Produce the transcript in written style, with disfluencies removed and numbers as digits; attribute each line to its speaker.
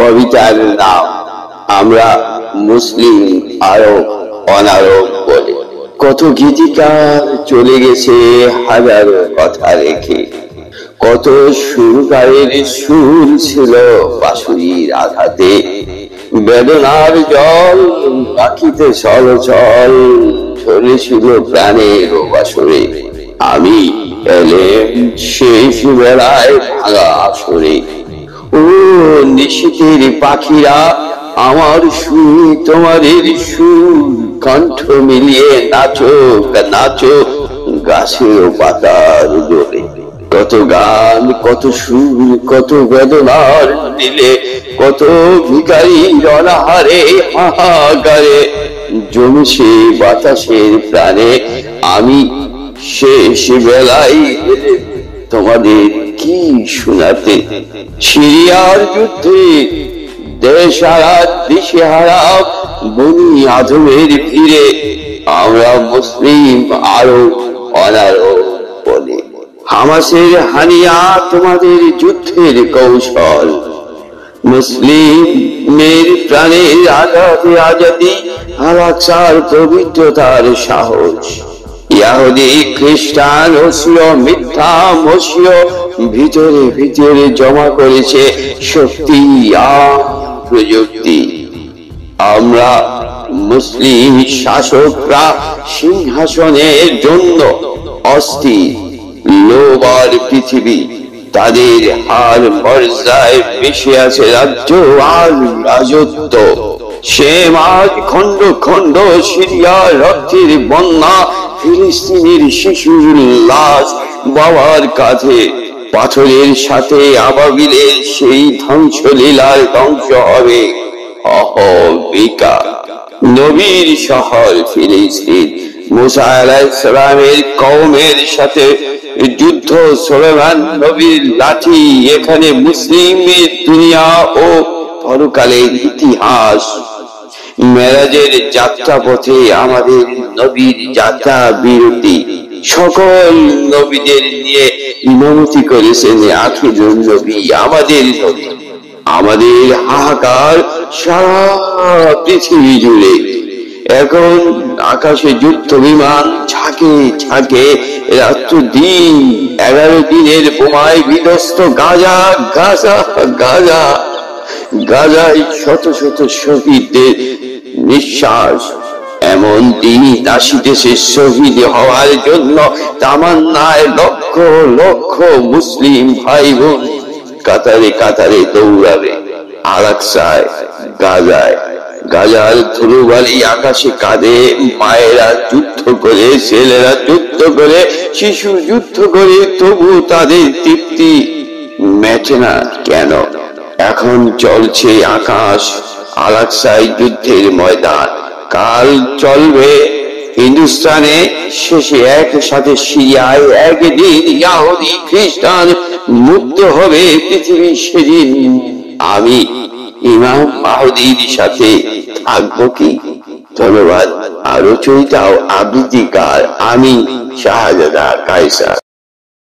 Speaker 1: কবিতার নাম আমরা মুসলিম আরব অনারব বলে। কত গীতিকার চলে গেছে হাজারো কথা রেখে, কত সুরকারের সুর ছিল বাঁশুরির আঘাতে, বেদনার জল পাখিতে চলচল ঝরেছিল প্রাণের বাসরে। আমি এলেম শেষ বেলায় ভাঙা আসরে। ও নিশীথের পাখিরা আমার সুর তোমাদের সুর, কণ্ঠ মিলিয়ে নাচো নাচো গাছের পাতার জোরে। কত গান কত সুর কত বেদনার দিলে, কত ভিখারি অনাহারে হাহাকারে জমেছে বাতাসের প্রাণে। আমি শেষ বেলায় তোমাদের কি শোনাতে, সিরিয়ার যুদ্ধে দেশহারা দিশেহারা বনি আদমের ভিড়ে আমরা মুসলিম আরব অনারব বলে। হামাসের হানিয়া তোমাদের যুদ্ধের কৌশল, মুসলিমের প্রাণের আজাদে আজাদি আল-আকসার পবিত্রতার সাহস। ইহুদি খ্রিস্টান ওসিও মিথ্যা মসিও ভিতরে ভিতরে জমা করেছে শক্তি আর প্রযুক্তি। আমরা মুসলিম শাসকরা সিংহাসনের জন্য অস্থির, লোভ আর পৃথিবী তাদের হার মর্যাদায় বেশি আছে রাজ্য আর রাজত্ব। সে মাঝ খন্ড খন্ড সিরিয়ার রক্তের বন্যা, ফিলিস্তিনের শিশুর লাশ বাবার কাঁধে, পাথরের সাথে আবাবিলের সেই ধ্বংসলীলার ধ্বংস হবে অহবিকা। নবীর শহর ফিলিস্তিন, মুসা আলাইহিস সালামের কওমের সাথে যুদ্ধ, সুলাইমান নবীর লাঠি, এখানে মুসলিমের দুনিয়া ও পরকালের ইতিহাস। মেরাজের যাত্রা পথে আমাদের নবীর যাত্রা বিরতি। সকল নবীদের নিয়ে ইমামতি করেছেন আখিরুন নবী আমাদের নবী। আমাদের হাহাকার সারা পৃথিবী জুড়ে। এখন আকাশে যুদ্ধ বিমান ঝাঁকে ঝাঁকে রাত্র দিন, 11 দিনের বোমায় বিধ্বস্ত গাজা গাজা গাজা গাজায় শত শত শহীদদের নিঃশ্বাস। এমন দিন আসিতেছে শহীদ হওয়ার জন্য তামান্নায় লক্ষ লক্ষ মুসলিম ভাই বোন কাতারে কাতারে দৌড়াবে আল-আকসায়, গাজায়। গাজার ধুলোবালি আকাশে কাঁদে, মায়েরা যুদ্ধ করে, ছেলেরা যুদ্ধ করে, শিশু যুদ্ধ করে, তবু তাদের তৃপ্তি মেটে না কেন? এখন চলছে আকাশ আল-আকসায় যুদ্ধের ময়দান। কাল চলবে হিন্দুস্তানে, শেষে একসাথে সিরিয়ায়। একদিন ইহুদি খ্রিস্টান মুক্ত হবে পৃথিবী সেদিন। আমি ইমাম মাহদীর সাথে থাকবো কি? ধন্যবাদ। আরো চরিতাও আবৃত্তিকার আমি শাহজাদা কায়সার।